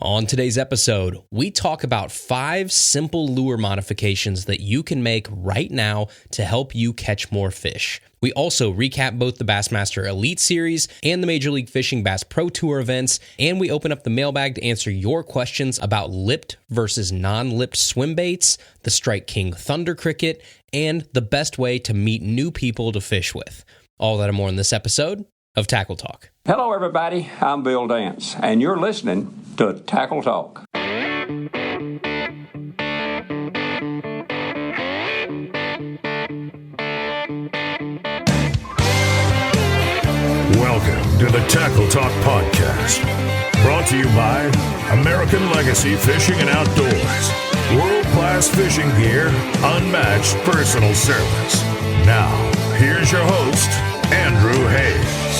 On today's episode, we talk about 5 simple lure modifications that you can make right now to help you catch more fish. We also recap both the Bassmaster Elite Series and the Major League Fishing Bass Pro Tour events, and we open up the mailbag to answer your questions about lipped versus non-lipped swim baits, the Strike King Thunder Cricket, and the best way to meet new people to fish with. All that and more in this episode of Tackle Talk. Hello, everybody. I'm Bill Dance, and you're listening to Tackle Talk. Welcome to the Tackle Talk podcast, brought to you by American Legacy Fishing and Outdoors. World-class fishing gear, unmatched personal service. Now, here's your host, Andrew Hayes.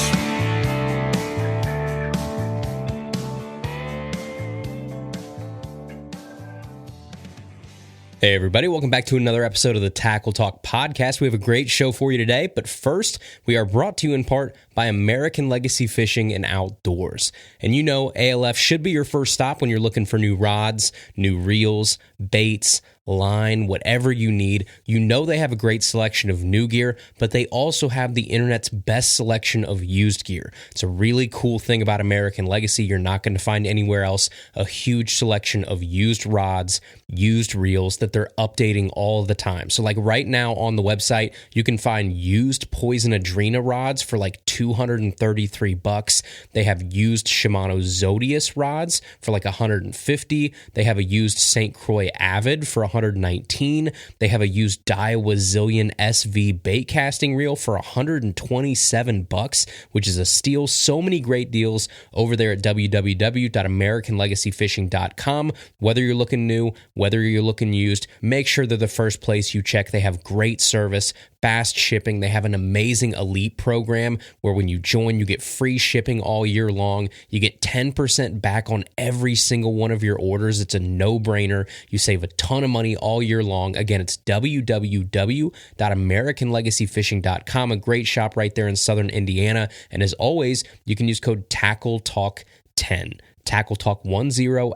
Hey everybody, welcome back to another episode of the Tackle Talk podcast. We have a great show for you today, but first, we are brought to you in part by American Legacy Fishing and Outdoors. And you know, ALF should be your first stop when you're looking for new rods, new reels, baits, line, whatever you need. You know they have a great selection of new gear, but they also have the internet's best selection of used gear. It's a really cool thing about American Legacy. You're not going to find anywhere else a huge selection of used rods, used reels that they're updating all the time. So like right now on the website, you can find used Poison Adrena rods for like $233. They have used Shimano Zodius rods for like $150. They have a used St. Croix Avid for $119. They have a used Daiwa Zillion SV bait casting reel for $127, which is a steal. So many great deals over there at www.americanlegacyfishing.com. Whether you're looking new, whether you're looking used, make sure they're the first place you check. They have great service, fast shipping. They have an amazing elite program where when you join, you get free shipping all year long. You get 10% back on every single one of your orders. It's a no-brainer. You save a ton of money all year long. Again, it's www.americanlegacyfishing.com, a great shop right there in southern Indiana. And as always, you can use code TACKLETALK10. Tackle Talk 10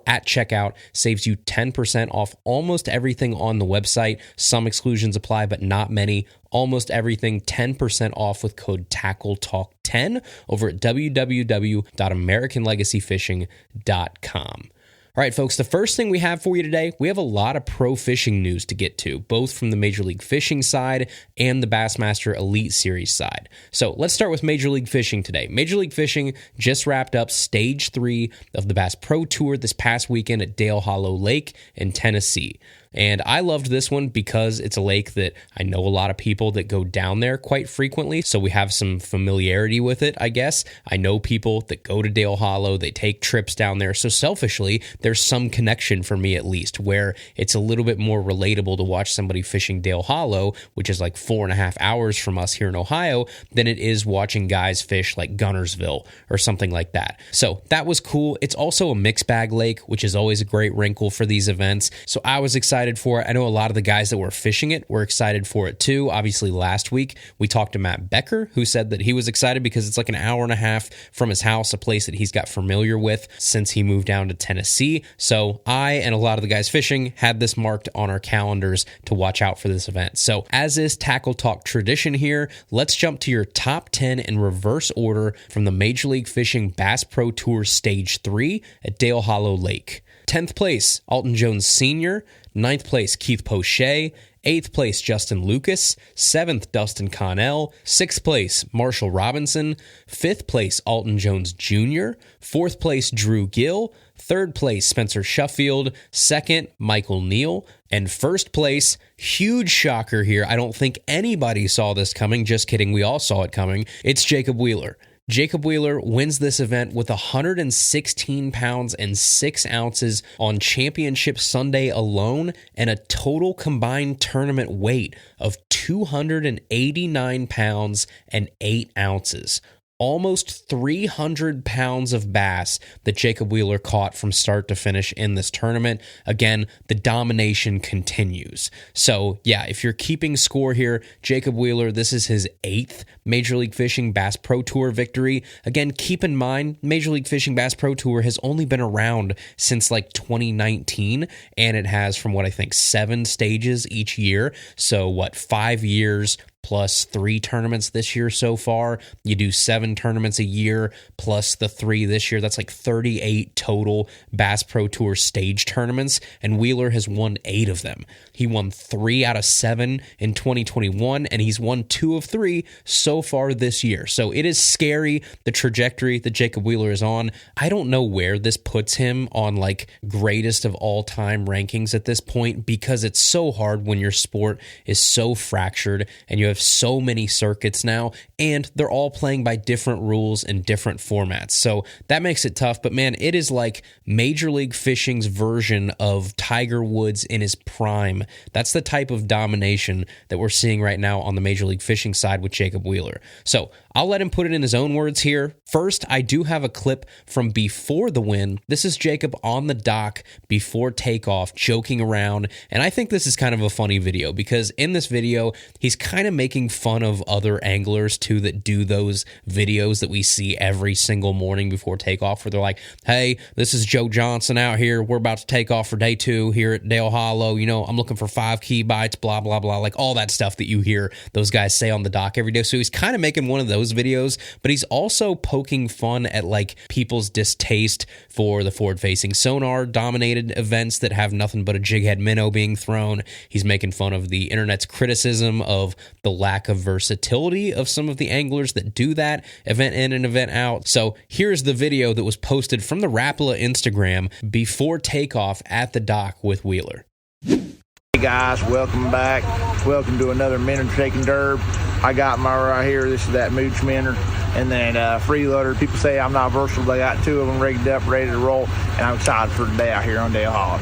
at checkout saves you 10% off almost everything on the website. Some exclusions apply, but not many. Almost everything 10% off with code Tackle Talk 10 over at www.americanlegacyfishing.com. All right, folks, the first thing we have for you today, we have a lot of pro fishing news to get to, both from the Major League Fishing side and the Bassmaster Elite Series side. So let's start with Major League Fishing today. Major League Fishing just wrapped up Stage 3 of the Bass Pro Tour this past weekend at Dale Hollow Lake in Tennessee. And I loved this one because it's a lake that I know a lot of people that go down there quite frequently, so we have some familiarity with it, I guess. I know people that go to Dale Hollow, they take trips down there, so selfishly, there's some connection for me at least, where it's a little bit more relatable to watch somebody fishing Dale Hollow, which is like 4.5 hours from us here in Ohio, than it is watching guys fish like Gunnersville or something like that. So that was cool. It's also a mixed bag lake, which is always a great wrinkle for these events, so I was excited for it. I know a lot of the guys that were fishing it were excited for it too. Obviously, last week we talked to Matt Becker, who said that he was excited because it's like an hour and a half from his house, a place that he's got familiar with since he moved down to Tennessee. So I and a lot of the guys fishing had this marked on our calendars to watch out for this event. So as is Tackle Talk tradition here, let's jump to your top 10 in reverse order from the Major League Fishing Bass Pro Tour Stage 3 at Dale Hollow Lake. 10th place, Alton Jones Sr., 9th place, Keith Poche, 8th place, Justin Lucas, 7th, Dustin Connell, 6th place, Marshall Robinson, 5th place, Alton Jones Jr., 4th place, Drew Gill, 3rd place, Spencer Shuffield, 2nd, Michael Neal, and 1st place, huge shocker here, I don't think anybody saw this coming, just kidding, we all saw it coming, it's Jacob Wheeler. Jacob Wheeler wins this event with 116 pounds and 6 ounces on Championship Sunday alone and a total combined tournament weight of 289 pounds and 8 ounces. almost 300 pounds of bass that Jacob Wheeler caught from start to finish in this tournament. Again, the domination continues. So yeah, if you're keeping score here, Jacob Wheeler, this is his 8th Major League Fishing Bass Pro Tour victory. Again, keep in mind, Major League Fishing Bass Pro Tour has only been around since like 2019, and it has, from what I think, 7 stages each year. So what, 5 years plus 3 tournaments this year so far. You do 7 tournaments a year plus the 3 this year. That's like 38 total Bass Pro Tour stage tournaments, and Wheeler has won 8 of them. He won 3 out of 7 in 2021, and he's won 2 of 3 so far this year. So it is scary, the trajectory that Jacob Wheeler is on. I don't know where this puts him on like greatest of all time rankings at this point, because it's so hard when your sport is so fractured and you have so many circuits now, and they're all playing by different rules and different formats. So that makes it tough. But man, it is like Major League Fishing's version of Tiger Woods in his prime. That's the type of domination that we're seeing right now on the Major League Fishing side with Jacob Wheeler. So I'll let him put it in his own words here. First, I do have a clip from before the win. This is Jacob on the dock before takeoff, joking around. And I think this is kind of a funny video, because in this video, he's kind of making fun of other anglers too that do those videos that we see every single morning before takeoff, where they're like, hey, this is Joe Johnson out here. We're about to take off for day 2 here at Dale Hollow. You know, I'm looking for 5 key bites, blah, blah, blah. Like all that stuff that you hear those guys say on the dock every day. So he's kind of making one of those videos, but he's also poking fun at like people's distaste for the forward-facing sonar dominated events that have nothing but a jig head minnow being thrown. He's making fun of the internet's criticism of the lack of versatility of some of the anglers that do that event in and event out. So here's the video that was posted from the Rapala Instagram before takeoff at the dock with Wheeler. Hey guys, welcome back. Welcome to another minnow shaking derb. I got my right here. This is that mooch minnow, and then freeloader. People say I'm not versatile. I got 2 of them rigged up, ready to roll, and I'm excited for today out here on Dale Hollow.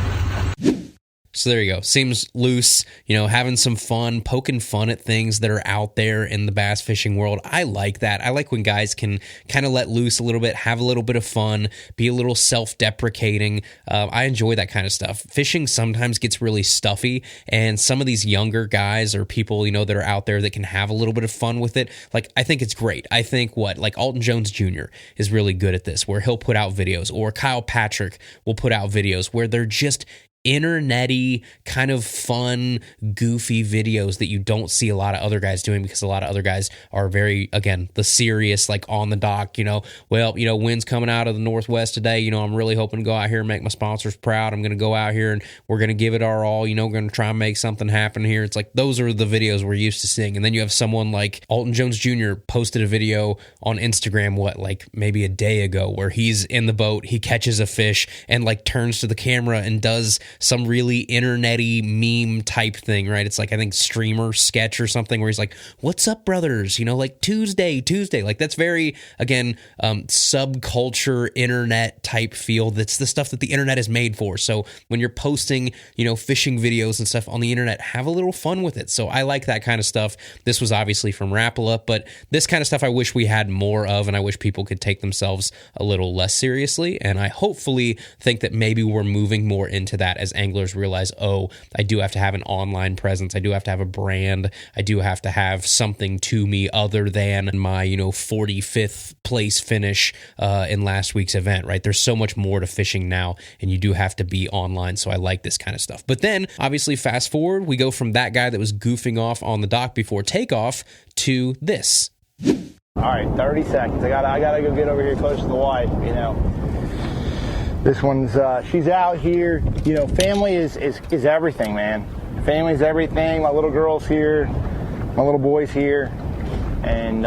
So there you go. Seems loose, you know, having some fun, poking fun at things that are out there in the bass fishing world. I like that. I like when guys can kind of let loose a little bit, have a little bit of fun, be a little self-deprecating. I enjoy that kind of stuff. Fishing sometimes gets really stuffy, and some of these younger guys or people, you know, that are out there that can have a little bit of fun with it, like, I think it's great. I think like Alton Jones Jr. is really good at this, where he'll put out videos, or Kyle Patrick will put out videos where they're just internet-y, kind of fun, goofy videos that you don't see a lot of other guys doing, because a lot of other guys are very, again, the serious, like on the dock, you know, well, you know, wind's coming out of the northwest today, you know, I'm really hoping to go out here and make my sponsors proud. I'm going to go out here and we're going to give it our all, you know, we're going to try and make something happen here. It's like, those are the videos we're used to seeing. And then you have someone like Alton Jones Jr. posted a video on Instagram, like maybe a day ago, where he's in the boat, he catches a fish and like turns to the camera and does some really internet-y meme type thing, right? It's like, I think streamer sketch or something, where he's like, what's up, brothers? You know, like Tuesday. Like, that's very, again, subculture internet type feel. That's the stuff that the internet is made for. So when you're posting, you know, fishing videos and stuff on the internet, have a little fun with it. So I like that kind of stuff. This was obviously from Rapala, but this kind of stuff I wish we had more of, and I wish people could take themselves a little less seriously. And I hopefully think that maybe we're moving more into that as anglers realize, oh, I do have to have an online presence. I do have to have a brand. I do have to have something to me other than my, you know, 45th place finish in last week's event, right? There's so much more to fishing now, and you do have to be online. So I like this kind of stuff. But then, obviously, fast forward, we go from that guy that was goofing off on the dock before takeoff to this. All right, 30 seconds. I gotta go get over here close to the wife, you know. This one's, she's out here. You know, family is everything, man. Family's everything. My little girl's here. My little boy's here. And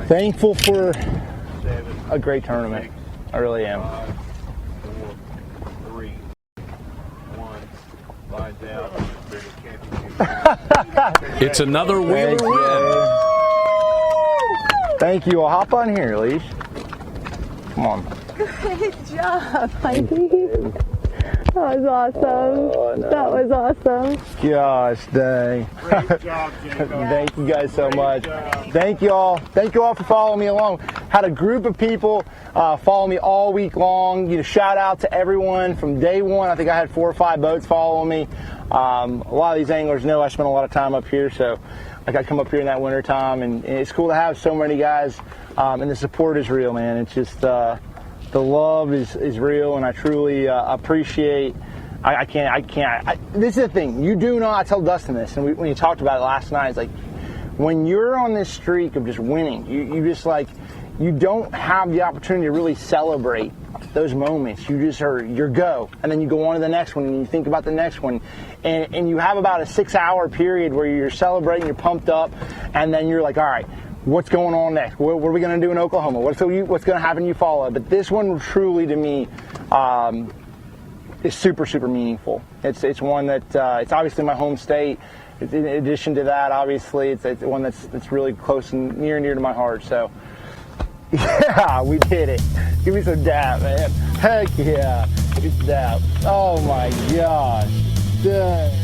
thankful for a great tournament. I really am. 5, 4, 3, 1, line down. It's another Wheeler win. Thank you. I'll hop on here, Leash. Come on. Good job, my dude. That was awesome. Oh, no. That was awesome. Gosh, dang. Great job, Jacob. Thank you guys so much. job. Thank you all. Thank you all for following me along. Had a group of people follow me all week long. Shout out to everyone from day one. I think I had 4 or 5 boats following me. A lot of these anglers know I spend a lot of time up here, so I come up here in that winter time, and it's cool to have so many guys, and the support is real, man. It's just the love is real, and I truly appreciate. I can't. This is the thing. You do not. I tell Dustin this, and when you talked about it last night, it's like when you're on this streak of just winning, you just like you don't have the opportunity to really celebrate those moments. You just are your go, and then you go on to the next one, and you think about the next one, and you have about a 6-hour period where you're celebrating, you're pumped up, and then you're like, all right, what's going on next? What are we going to do in Oklahoma? What's going to happen in Eufaula? But this one truly, to me, is super, super meaningful. It's one that it's obviously my home state. In addition to that, obviously, it's one that's really close and near to my heart. So, yeah, we did it. Give me some dap, man. Heck yeah, it's dap. Oh my gosh. Dang.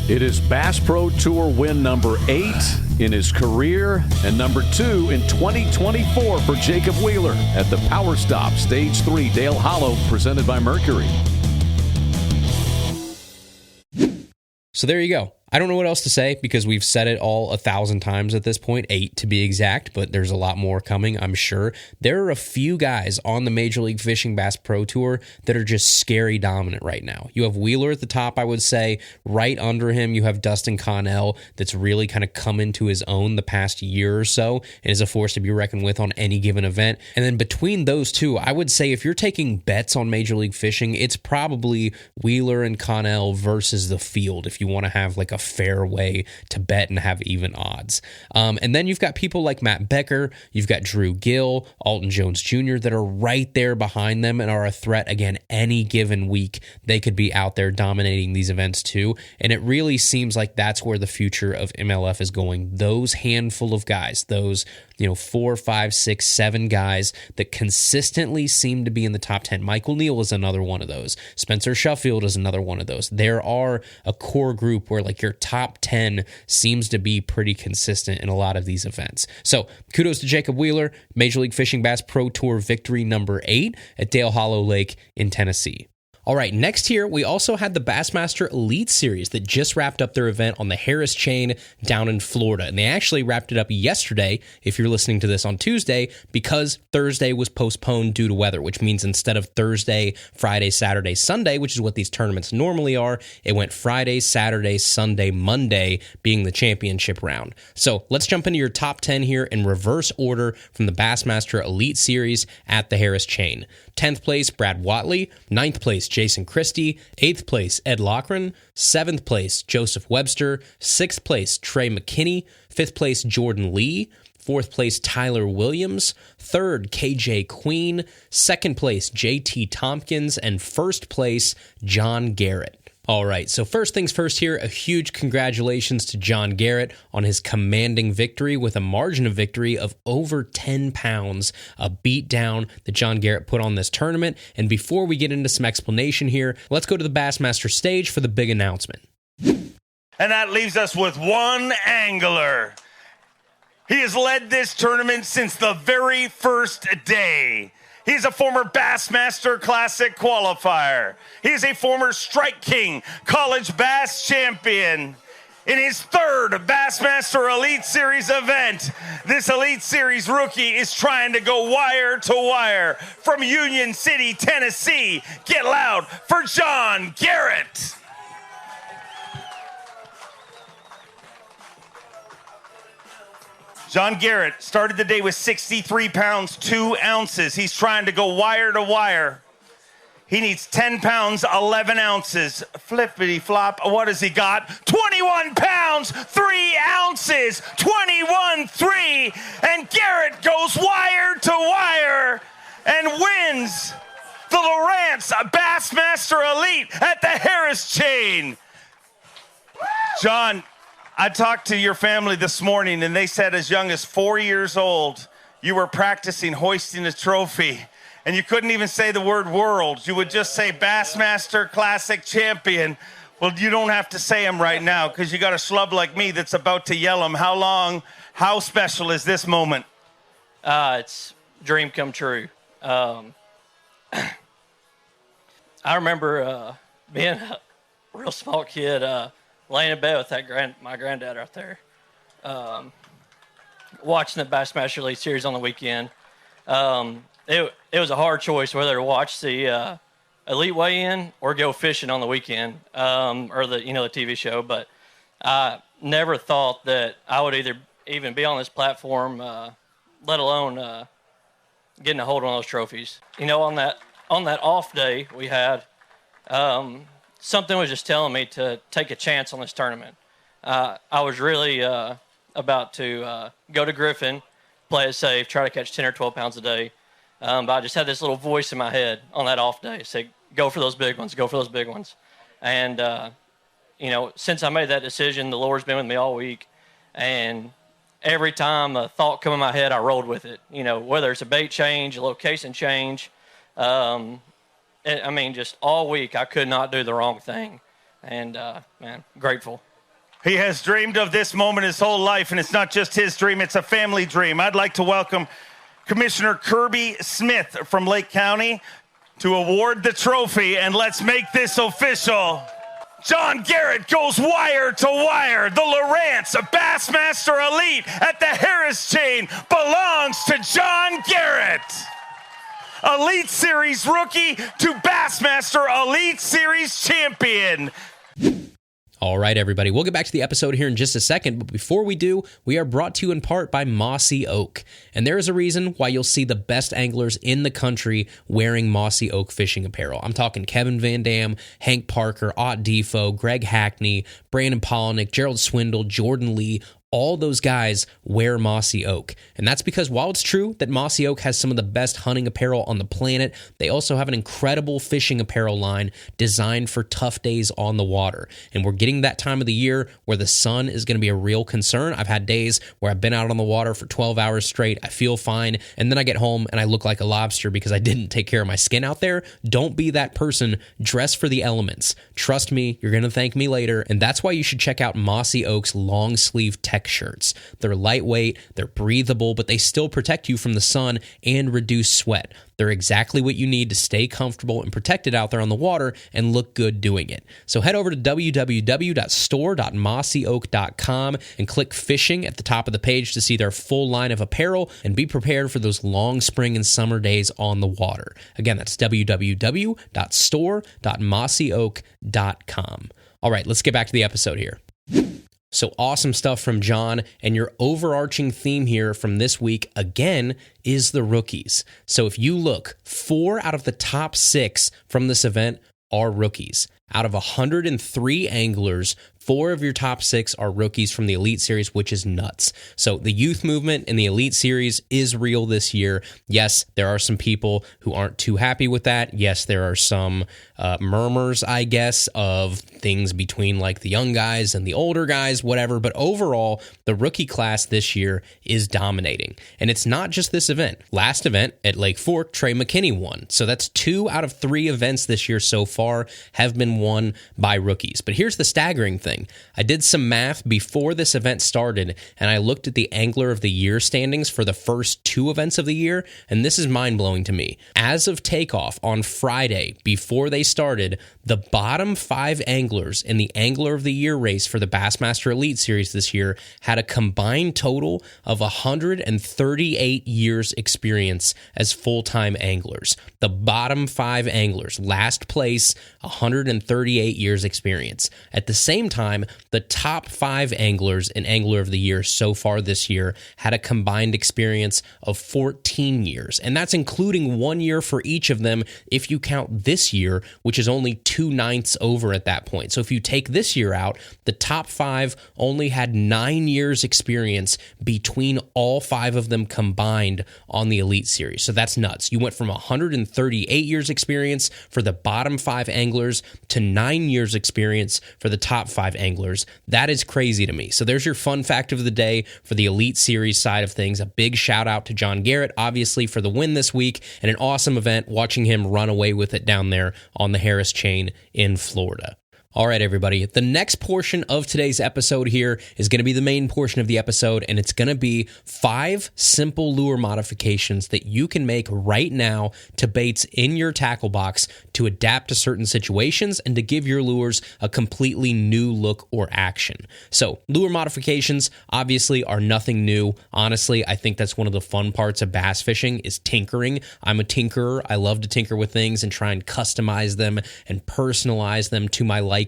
It is Bass Pro Tour win number 8 in his career and number 2 in 2024 for Jacob Wheeler at the Power Stop Stage 3 Dale Hollow, presented by Mercury. So there you go. I don't know what else to say because we've said it all 1,000 times at this point, 8 to be exact, but there's a lot more coming, I'm sure. There are a few guys on the Major League Fishing Bass Pro Tour that are just scary dominant right now. You have Wheeler at the top, I would say. Right under him, you have Dustin Connell that's really kind of come into his own the past year or so and is a force to be reckoned with on any given event. And then between those two, I would say if you're taking bets on Major League Fishing, it's probably Wheeler and Connell versus the field if you want to have like a fair way to bet and have even odds. And then you've got people like Matt Becker, you've got Drew Gill, Alton Jones Jr. that are right there behind them and are a threat again any given week. They could be out there dominating these events too. And it really seems like that's where the future of MLF is going. Those handful of guys, those 4, 5, 6, 7 guys that consistently seem to be in the top 10. Michael Neal is another one of those. Spencer Sheffield is another one of those. There are a core group where like your top 10 seems to be pretty consistent in a lot of these events. So kudos to Jacob Wheeler, Major League Fishing Bass Pro Tour victory number 8 at Dale Hollow Lake in Tennessee. All right, next here, we also had the Bassmaster Elite Series that just wrapped up their event on the Harris Chain down in Florida. And they actually wrapped it up yesterday, if you're listening to this on Tuesday, because Thursday was postponed due to weather, which means instead of Thursday, Friday, Saturday, Sunday, which is what these tournaments normally are, it went Friday, Saturday, Sunday, Monday, being the championship round. So let's jump into your top 10 here in reverse order from the Bassmaster Elite Series at the Harris Chain. 10th place, Brad Watley. 9th place, Jason Christie. 8th place, Ed Loughran. 7th place, Joseph Webster. 6th place, Trey McKinney. 5th place, Jordan Lee. 4th place, Tyler Williams. 3rd, KJ Queen. 2nd place, JT Tompkins. And 1st place, John Garrett. All right, so first things first here, a huge congratulations to John Garrett on his commanding victory with a margin of victory of over 10 pounds, a beatdown that John Garrett put on this tournament. And before we get into some explanation here, let's go to the Bassmaster stage for the big announcement. And that leaves us with one angler. He has led this tournament since the very first day. He's a former Bassmaster Classic qualifier. He's a former Strike King College Bass champion. In his 3rd Bassmaster Elite Series event, this Elite Series rookie is trying to go wire to wire from Union City, Tennessee. Get loud for John Garrett. John Garrett started the day with 63 pounds, 2 ounces. He's trying to go wire to wire. He needs 10 pounds, 11 ounces. Flippity flop. What has he got? 21 pounds, 3 ounces. 21-3. And Garrett goes wire to wire and wins the Lawrence Bassmaster Elite at the Harris Chain. John, I talked to your family this morning, and they said as young as 4 years old, you were practicing hoisting a trophy, and you couldn't even say the word world. You would just say Bassmaster Classic Champion. Well, you don't have to say them right now because you got a schlub like me that's about to yell them. How special is this moment? It's a dream come true. I remember being a real small kid laying in bed with my granddad out there, watching the Bassmaster Elite Series on the weekend. It was a hard choice whether to watch the Elite weigh-in or go fishing on the weekend, or the TV show. But I never thought that I would even be on this platform, let alone getting a hold on those trophies. On that off day we had, something was just telling me to take a chance on this tournament. I was really about to go to Griffin, play it safe, try to catch 10 or 12 pounds a day. But I just had this little voice in my head on that off day say, go for those big ones, go for those big ones. And, since I made that decision, the Lord's been with me all week. And every time a thought come in my head, I rolled with it. Whether it's a bait change, a location change. Just all week, I could not do the wrong thing. And, grateful. He has dreamed of this moment his whole life, and it's not just his dream, it's a family dream. I'd like to welcome Commissioner Kirby Smith from Lake County to award the trophy, and let's make this official. John Garrett goes wire to wire. The Lowrance Bassmaster Elite at the Harris chain belongs to John Garrett. Elite Series rookie to Bassmaster Elite Series champion. All right, everybody. We'll get back to the episode here in just a second, but before we do, we are brought to you in part by Mossy Oak. And there is a reason why you'll see the best anglers in the country wearing Mossy Oak fishing apparel. I'm talking Kevin Van Dam, Hank Parker, Ott Defo, Greg Hackney, Brandon Polnick, Gerald Swindle, Jordan Lee. All those guys wear Mossy Oak. And that's because while it's true that Mossy Oak has some of the best hunting apparel on the planet, they also have an incredible fishing apparel line designed for tough days on the water. And we're getting that time of the year where the sun is going to be a real concern. I've had days where I've been out on the water for 12 hours straight. I feel fine. And then I get home and I look like a lobster because I didn't take care of my skin out there. Don't be that person. Dress for the elements. Trust me, you're going to thank me later. And that's why you should check out Mossy Oak's long sleeve tech shirts. They're lightweight, they're breathable, but they still protect you from the sun and reduce sweat. They're exactly what you need to stay comfortable and protected out there on the water and look good doing it. So head over to www.store.mossyoak.com and click fishing at the top of the page to see their full line of apparel and be prepared for those long spring and summer days on the water. Again, that's www.store.mossyoak.com. All right, let's get back to the episode here. So awesome stuff from John, and your overarching theme here from this week, again, is the rookies. So if you look, 4 out of the top 6 from this event are rookies. Out of 103 anglers, 4 of your top 6 are rookies from the Elite Series, which is nuts. So the youth movement in the Elite Series is real this year. Yes, there are some people who aren't too happy with that. Yes, there are some murmurs, I guess, of things between like the young guys and the older guys, whatever. But overall, the rookie class this year is dominating. And it's not just this event. Last event at Lake Fork, Trey McKinney won. So that's 2 out of 3 events this year so far have been won by rookies. But here's the staggering thing. I did some math before this event started, and I looked at the Angler of the Year standings for the first 2 events of the year, and this is mind-blowing to me. As of takeoff on Friday, before they started, the bottom 5 anglers in the Angler of the Year race for the Bassmaster Elite Series this year had a combined total of 138 years experience as full-time anglers. The bottom 5 anglers, last place, 138 years experience. At the same time, the top 5 anglers in Angler of the Year so far this year had a combined experience of 14 years. And that's including 1 year for each of them if you count this year, which is only 2/9 over at that point. So if you take this year out, the top 5 only had 9 years experience between all 5 of them combined on the Elite Series. So that's nuts. You went from 138 years experience for the bottom 5 anglers to 9 years experience for the top 5 anglers. That is crazy to me. So there's your fun fact of the day for the Elite Series side of things. A big shout out to John Garrett, obviously, for the win this week, and an awesome event watching him run away with it down there on the Harris Chain in Florida. All right, everybody, the next portion of today's episode here is going to be the main portion of the episode, and it's going to be 5 simple lure modifications that you can make right now to baits in your tackle box to adapt to certain situations and to give your lures a completely new look or action. So lure modifications obviously are nothing new. Honestly, I think that's one of the fun parts of bass fishing is tinkering. I'm a tinkerer. I love to tinker with things and try and customize them and personalize them to my liking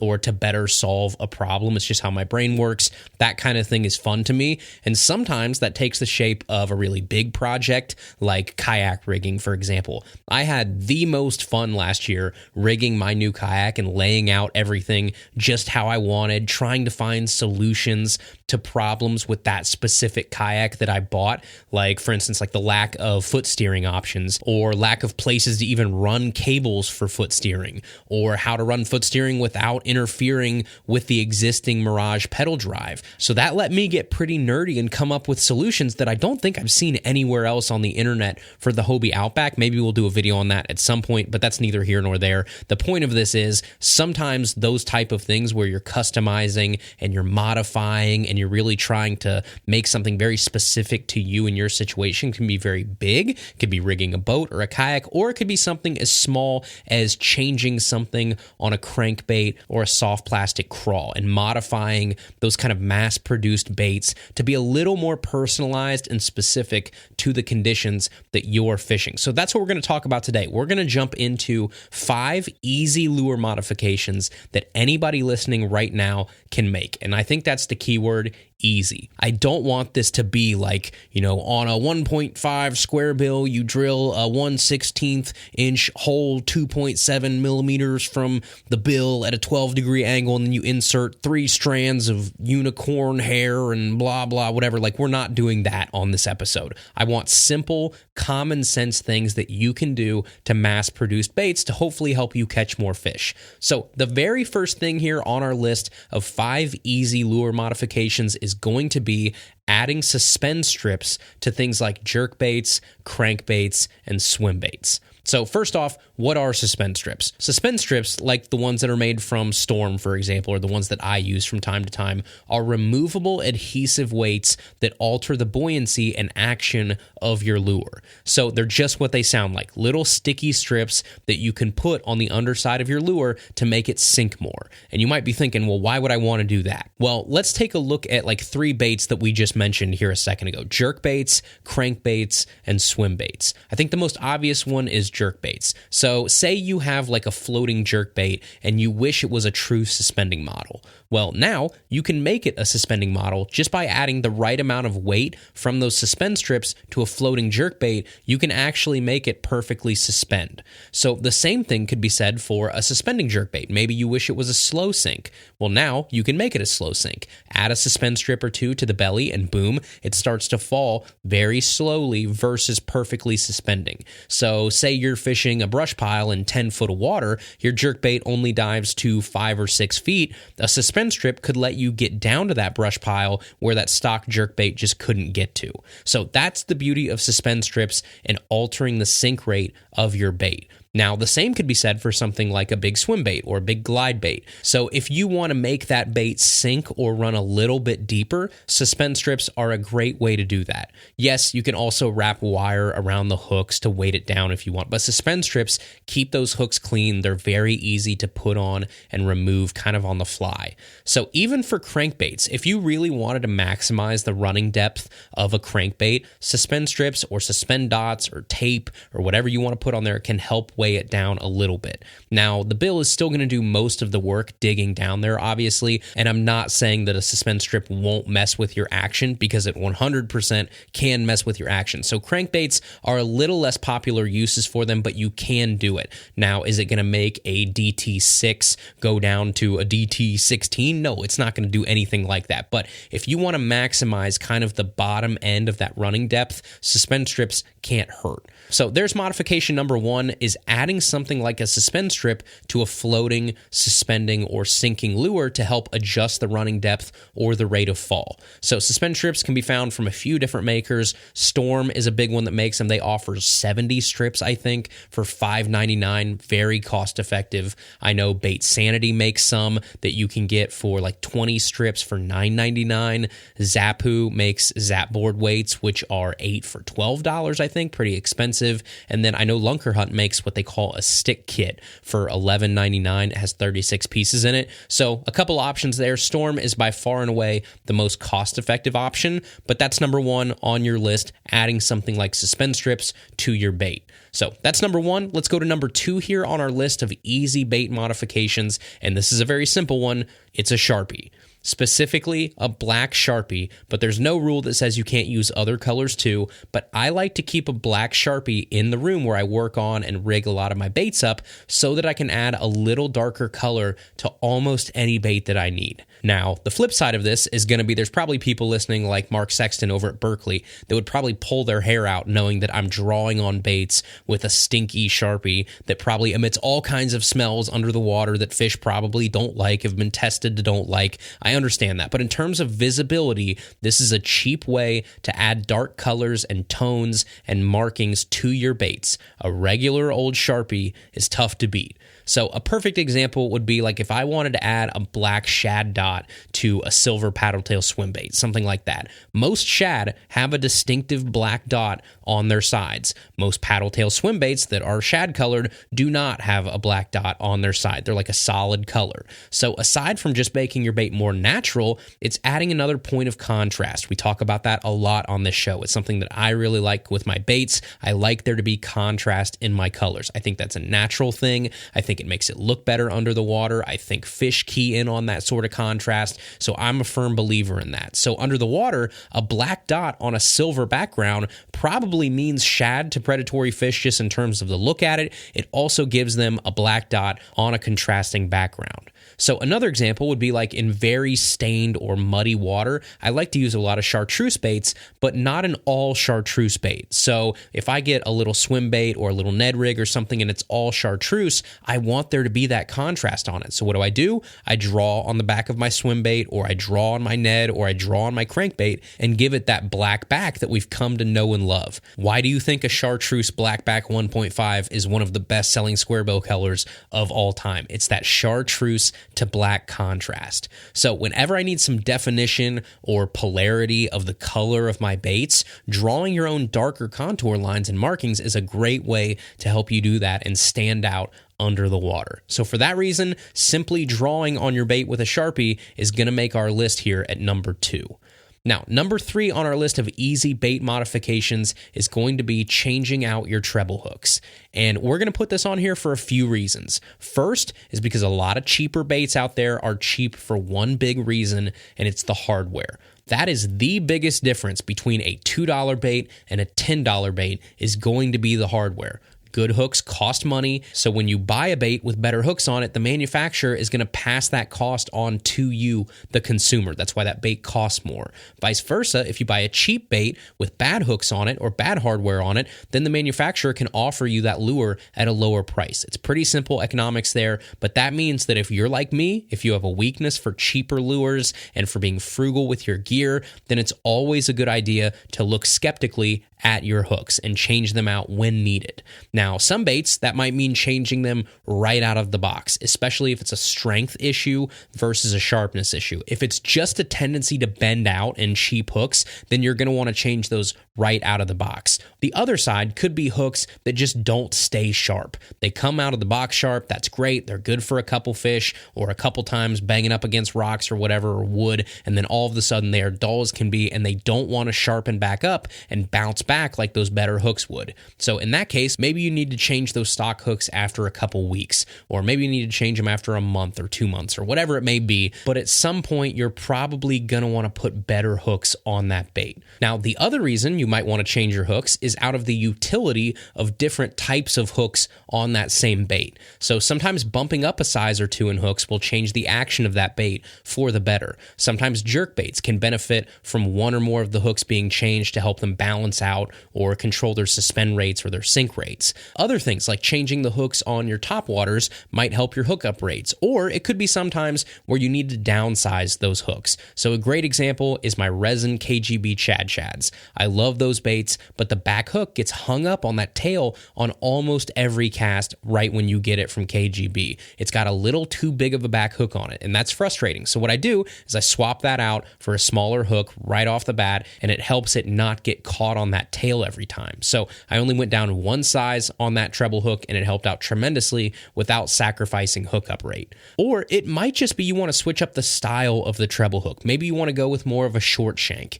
or to better solve a problem. It's just how my brain works. That kind of thing is fun to me. And sometimes that takes the shape of a really big project like kayak rigging, for example. I had the most fun last year rigging my new kayak and laying out everything just how I wanted, trying to find solutions to problems with that specific kayak that I bought. Like, for instance, like the lack of foot steering options or lack of places to even run cables for foot steering, or how to run foot steering without interfering with the existing Mirage pedal drive. So that let me get pretty nerdy and come up with solutions that I don't think I've seen anywhere else on the internet for the Hobie Outback. Maybe we'll do a video on that at some point, but that's neither here nor there. The point of this is sometimes those type of things where you're customizing and you're modifying and you're really trying to make something very specific to you and your situation can be very big. It could be rigging a boat or a kayak, or it could be something as small as changing something on a crankbait or a soft plastic crawl and modifying those kind of mass-produced baits to be a little more personalized and specific to the conditions that you're fishing. So that's what we're going to talk about today. We're going to jump into 5 easy lure modifications that anybody listening right now can make. And I think that's the key word, easy. I don't want this to be like, on a 1.5 square bill, you drill a 1/16 inch hole 2.7 millimeters from the bill at a 12-degree angle, and then you insert 3 strands of unicorn hair and blah, blah, whatever. Like, we're not doing that on this episode. I want simple, common sense things that you can do to mass produce baits to hopefully help you catch more fish. So the very first thing here on our list of 5 easy lure modifications is going to be adding suspend strips to things like jerkbaits, crankbaits, and swim baits. So first off, what are suspend strips? Suspend strips, like the ones that are made from Storm, for example, or the ones that I use from time to time, are removable adhesive weights that alter the buoyancy and action of your lure. So they're just what they sound like, little sticky strips that you can put on the underside of your lure to make it sink more. And you might be thinking, well, why would I want to do that? Well, let's take a look at like 3 baits that we just mentioned here a second ago: jerkbaits, crankbaits, and swim baits. I think the most obvious one is jerkbaits. So say you have like a floating jerkbait and you wish it was a true suspending model. Well, now you can make it a suspending model just by adding the right amount of weight from those suspend strips to a floating jerkbait. You can actually make it perfectly suspend. So the same thing could be said for a suspending jerkbait. Maybe you wish it was a slow sink. Well, now you can make it a slow sink. Add a suspend strip or 2 to the belly and boom, it starts to fall very slowly versus perfectly suspending. So say you're fishing a brush pile in 10 foot of water, your jerkbait only dives to 5 or 6 feet. A suspend strip could let you get down to that brush pile where that stock jerkbait just couldn't get to. So that's the beauty of suspend strips and altering the sink rate of your bait. Now, the same could be said for something like a big swim bait or a big glide bait. So if you want to make that bait sink or run a little bit deeper, suspend strips are a great way to do that. Yes, you can also wrap wire around the hooks to weight it down if you want, but suspend strips keep those hooks clean. They're very easy to put on and remove kind of on the fly. So even for crankbaits, if you really wanted to maximize the running depth of a crankbait, suspend strips or suspend dots or tape or whatever you want to put on there can help weigh it down a little bit. Now, the bill is still going to do most of the work digging down there, obviously, and I'm not saying that a suspend strip won't mess with your action, because it 100% can mess with your action. So crankbaits are a little less popular uses for them, but you can do it. Now, is it going to make a DT6 go down to a DT16? No, it's not going to do anything like that. But if you want to maximize kind of the bottom end of that running depth, suspend strips can't hurt. So there's modification number 1, is adding something like a suspend strip to a floating, suspending, or sinking lure to help adjust the running depth or the rate of fall. So suspend strips can be found from a few different makers. Storm is a big one that makes them. They offer 70 strips, I think, for $5.99. Very cost effective. I know Bait Sanity makes some that you can get for like 20 strips for $9.99. Zappu makes Zapboard weights, which are 8 for $12, I think. Pretty expensive. And then I know Lunker Hunt makes what they call a stick kit for $11.99. It has 36 pieces in it. So a couple options there. Storm is by far and away the most cost-effective option, but that's number 1 on your list, adding something like suspend strips to your bait. So that's number 1. Let's go to number 2 here on our list of easy bait modifications, and this is a very simple one. It's a Sharpie. Specifically a black Sharpie, but there's no rule that says you can't use other colors too, but I like to keep a black Sharpie in the room where I work on and rig a lot of my baits up so that I can add a little darker color to almost any bait that I need. Now, the flip side of this is going to be there's probably people listening like Mark Sexton over at Berkeley that would probably pull their hair out knowing that I'm drawing on baits with a stinky Sharpie that probably emits all kinds of smells under the water that fish probably don't like, have been tested to don't like. I understand that. But in terms of visibility, this is a cheap way to add dark colors and tones and markings to your baits. A regular old Sharpie is tough to beat. So a perfect example would be like if I wanted to add a black shad dot to a silver paddletail swim bait, something like that. Most shad have a distinctive black dot on their sides. Most paddletail swim baits that are shad colored do not have a black dot on their side. They're like a solid color. So aside from just making your bait more natural, it's adding another point of contrast. We talk about that a lot on this show. It's something that I really like with my baits. I like there to be contrast in my colors. I think that's a natural thing. I think it makes it look better under the water. I think fish key in on that sort of contrast. So I'm a firm believer in that. So under the water, a black dot on a silver background probably means shad to predatory fish just in terms of the look at it. It also gives them a black dot on a contrasting background. So another example would be like in very stained or muddy water, I like to use a lot of chartreuse baits, but not an all chartreuse bait. So if I get a little swim bait or a little Ned rig or something and it's all chartreuse, I want there to be that contrast on it. So what do? I draw on the back of my swim bait, or I draw on my Ned, or I draw on my crankbait and give it that black back that we've come to know and love. Why do you think a chartreuse blackback 1.5 is one of the best selling square bill colors of all time? It's that chartreuse to black contrast. So whenever I need some definition or polarity of the color of my baits, drawing your own darker contour lines and markings is a great way to help you do that and stand out under the water. So for that reason, simply drawing on your bait with a Sharpie is going to make our list here at number 2. Now, number 3 on our list of easy bait modifications is going to be changing out your treble hooks. And we're going to put this on here for a few reasons. First is because a lot of cheaper baits out there are cheap for one big reason, and it's the hardware. That is the biggest difference between a $2 bait and a $10 bait is going to be the hardware. Good hooks cost money, so when you buy a bait with better hooks on it, the manufacturer is going to pass that cost on to you, the consumer. That's why that bait costs more. Vice versa, if you buy a cheap bait with bad hooks on it or bad hardware on it, then the manufacturer can offer you that lure at a lower price. It's pretty simple economics there, but that means that if you're like me, if you have a weakness for cheaper lures and for being frugal with your gear, then it's always a good idea to look skeptically at your hooks and change them out when needed. Now, some baits, that might mean changing them right out of the box, especially if it's a strength issue versus a sharpness issue. If it's just a tendency to bend out and cheap hooks, then you're going to want to change those right out of the box. The other side could be hooks that just don't stay sharp. They come out of the box sharp, that's great. They're good for a couple fish or a couple times banging up against rocks or whatever, or wood, and then all of a sudden they are dull as can be and they don't want to sharpen back up and bounce back like those better hooks would. So in that case, maybe you need to change those stock hooks after a couple weeks, or maybe you need to change them after a month or 2 months or whatever it may be. But at some point, you're probably going to want to put better hooks on that bait. Now, the other reason you might want to change your hooks is out of the utility of different types of hooks on that same bait. So sometimes bumping up a size or two in hooks will change the action of that bait for the better. Sometimes jerk baits can benefit from one or more of the hooks being changed to help them balance out out or control their suspend rates or their sink rates. Other things like changing the hooks on your topwaters might help your hookup rates, or it could be sometimes where you need to downsize those hooks. So a great example is my resin KGB Chad Chads. I love those baits, but the back hook gets hung up on that tail on almost every cast right when you get it from KGB. It's got a little too big of a back hook on it, and that's frustrating. So what I do is I swap that out for a smaller hook right off the bat, and it helps it not get caught on that tail every time. So I only went down one size on that treble hook, and it helped out tremendously without sacrificing hookup rate. Or it might just be you want to switch up the style of the treble hook. Maybe you want to go with more of a short shank.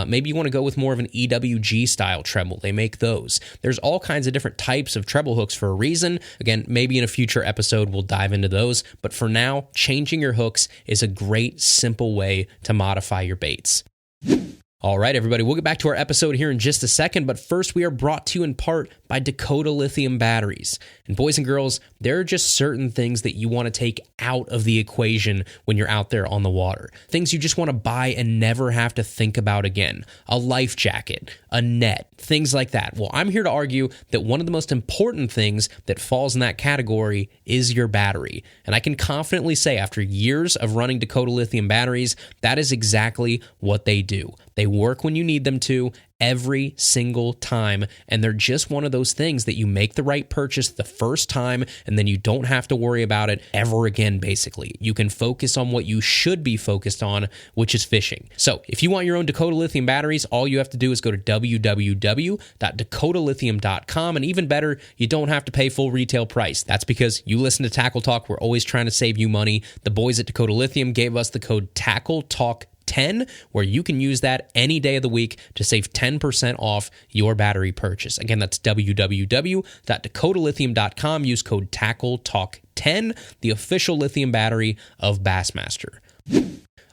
Maybe you want to go with more of an EWG style treble. They make those. There's all kinds of different types of treble hooks for a reason. Again, maybe in a future episode we'll dive into those. But for now, changing your hooks is a great, simple way to modify your baits. All right, everybody, we'll get back to our episode here in just a second, but first we are brought to you in part by Dakota Lithium Batteries. And boys and girls, there are just certain things that you want to take out of the equation when you're out there on the water. Things you just want to buy and never have to think about again. A life jacket, a net, things like that. Well, I'm here to argue that one of the most important things that falls in that category is your battery. And I can confidently say after years of running Dakota Lithium Batteries, that is exactly what they do. They work when you need them to every single time, and they're just one of those things that you make the right purchase the first time, and then you don't have to worry about it ever again, basically. You can focus on what you should be focused on, which is fishing. So if you want your own Dakota Lithium batteries, all you have to do is go to www.dakotalithium.com, and even better, you don't have to pay full retail price. That's because you listen to Tackle Talk. We're always trying to save you money. The boys at Dakota Lithium gave us the code TackleTalk10, where you can use that any day of the week to save 10% off your battery purchase. Again, that's www.dakotalithium.com. Use code TackleTalk10, the official lithium battery of Bassmaster.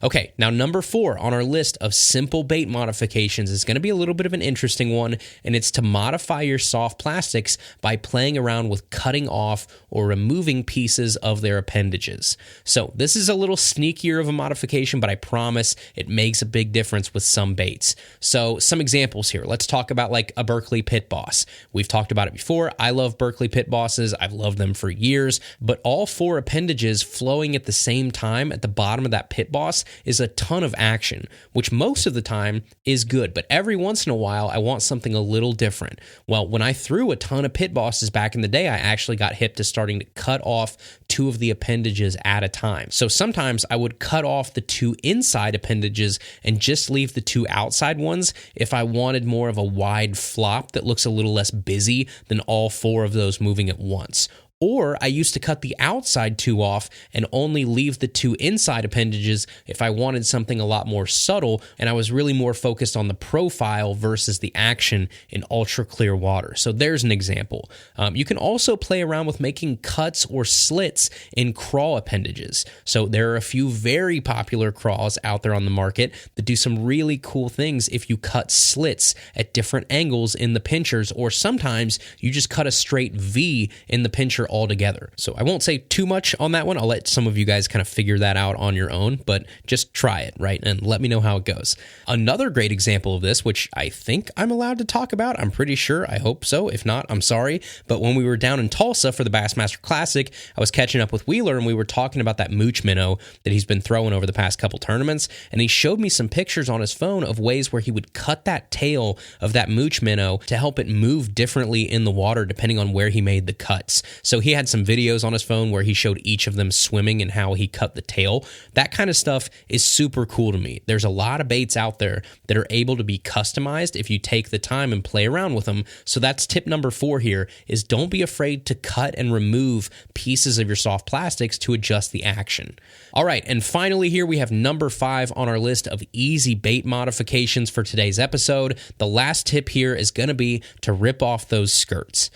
Okay, now number 4 on our list of simple bait modifications is going to be a little bit of an interesting one, and it's to modify your soft plastics by playing around with cutting off or removing pieces of their appendages. So this is a little sneakier of a modification, but I promise it makes a big difference with some baits. So some examples here. Let's talk about like a Berkley Pit Boss. We've talked about it before. I love Berkley Pit Bosses. I've loved them for years, but all 4 appendages flowing at the same time at the bottom of that pit boss is a ton of action, which most of the time is good, but every once in a while I want something a little different. Well, when I threw a ton of pit bosses back in the day, I actually got hip to starting to cut off 2 of the appendages at a time. So sometimes I would cut off the 2 inside appendages and just leave the 2 outside ones if I wanted more of a wide flop that looks a little less busy than all 4 of those moving at once. Or I used to cut the outside 2 off and only leave the 2 inside appendages if I wanted something a lot more subtle and I was really more focused on the profile versus the action in ultra clear water. So there's an example. You can also play around with making cuts or slits in crawl appendages. So there are a few very popular crawls out there on the market that do some really cool things if you cut slits at different angles in the pinchers, or sometimes you just cut a straight V in the pincher altogether. So I won't say too much on that one. I'll let some of you guys kind of figure that out on your own, but just try it, right? And let me know how it goes. Another great example of this, which I think I'm allowed to talk about, I'm pretty sure, I hope so. If not, I'm sorry. But when we were down in Tulsa for the Bassmaster Classic, I was catching up with Wheeler and we were talking about that mooch minnow that he's been throwing over the past couple tournaments. And he showed me some pictures on his phone of ways where he would cut that tail of that mooch minnow to help it move differently in the water depending on where he made the cuts. So he had some videos on his phone where he showed each of them swimming and how he cut the tail. That kind of stuff is super cool to me. There's a lot of baits out there that are able to be customized if you take the time and play around with them. So that's tip number 4 here, is don't be afraid to cut and remove pieces of your soft plastics to adjust the action. All right, and finally here we have number 5 on our list of easy bait modifications for today's episode. The last tip here is going to be to rip off those skirts.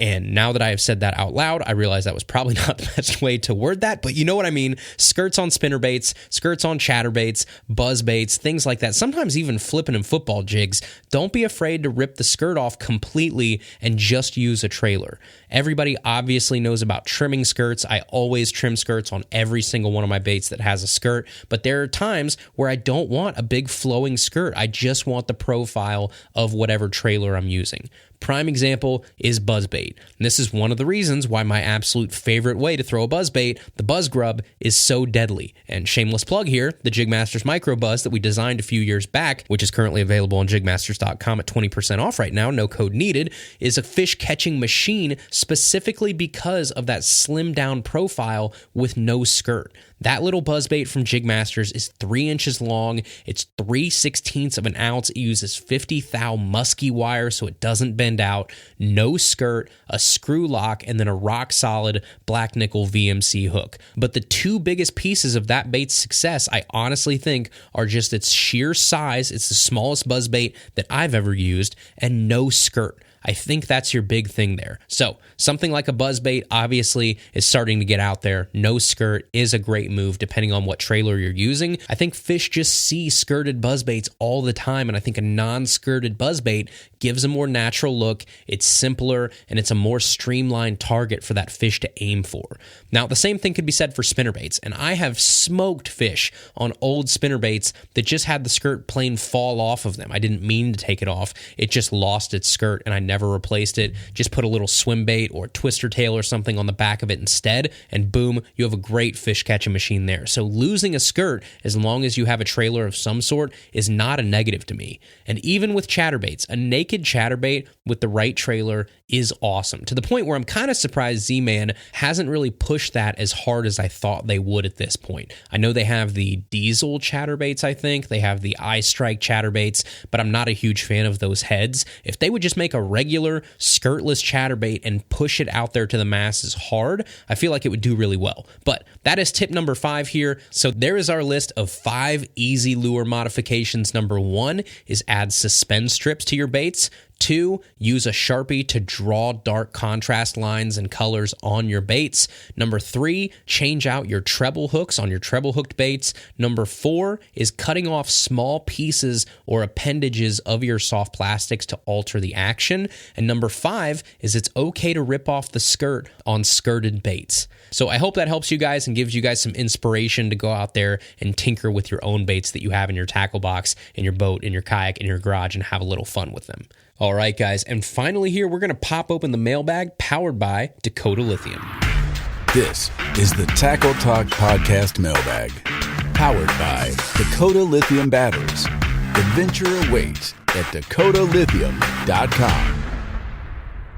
And now that I have said that out loud, I realize that was probably not the best way to word that, but you know what I mean. Skirts on spinnerbaits, skirts on chatterbaits, buzzbaits, things like that. Sometimes even flipping and football jigs. Don't be afraid to rip the skirt off completely and just use a trailer. Everybody obviously knows about trimming skirts. I always trim skirts on every single one of my baits that has a skirt, but there are times where I don't want a big flowing skirt. I just want the profile of whatever trailer I'm using. Prime example is buzzbait. And this is one of the reasons why my absolute favorite way to throw a buzzbait, the buzz grub, is so deadly. And shameless plug here, the Jigmasters Micro Buzz that we designed a few years back, which is currently available on jigmasters.com at 20% off right now, no code needed, is a fish catching machine specifically because of that slim down profile with no skirt. That little buzzbait from Jigmasters is 3 inches long. It's 3/16 of an ounce. It uses 50 thou musky wire so it doesn't bend out, no skirt, a screw lock, and then a rock solid black nickel VMC hook. But the two biggest pieces of that bait's success, I honestly think, are just its sheer size. It's the smallest buzzbait that I've ever used, and no skirt. I think that's your big thing there. So something like a buzzbait obviously is starting to get out there. No skirt is a great move depending on what trailer you're using. I think fish just see skirted buzzbaits all the time, and I think a non-skirted buzzbait gives a more natural look, it's simpler, and it's a more streamlined target for that fish to aim for. Now, the same thing could be said for spinnerbaits, and I have smoked fish on old spinnerbaits that just had the skirt plain fall off of them. I didn't mean to take it off. It just lost its skirt, and I never replaced it. Just put a little swim bait or twister tail or something on the back of it instead, and boom, you have a great fish catching machine there. So losing a skirt, as long as you have a trailer of some sort, is not a negative to me. And even with chatterbaits, a naked chatterbait with the right trailer is awesome, to the point where I'm kind of surprised Z-Man hasn't really pushed that as hard as I thought they would at this point. I know they have the diesel chatterbaits, I think. They have the iStrike chatterbaits, but I'm not a huge fan of those heads. If they would just make a regular skirtless chatterbait and push it out there to the masses hard, I feel like it would do really well. But that is tip number 5 here. So there is our list of 5 easy lure modifications. Number 1 is add suspend strips to your baits. 2, use a Sharpie to draw dark contrast lines and colors on your baits. Number 3, change out your treble hooks on your treble hooked baits. Number 4 is cutting off small pieces or appendages of your soft plastics to alter the action. And number 5 is it's okay to rip off the skirt on skirted baits. So I hope that helps you guys and gives you guys some inspiration to go out there and tinker with your own baits that you have in your tackle box, in your boat, in your kayak, in your garage, and have a little fun with them. All right, guys, and finally here, we're going to pop open the mailbag powered by Dakota Lithium. This is the Tackle Talk Podcast Mailbag, powered by Dakota Lithium Batteries. Adventure awaits at dakotalithium.com.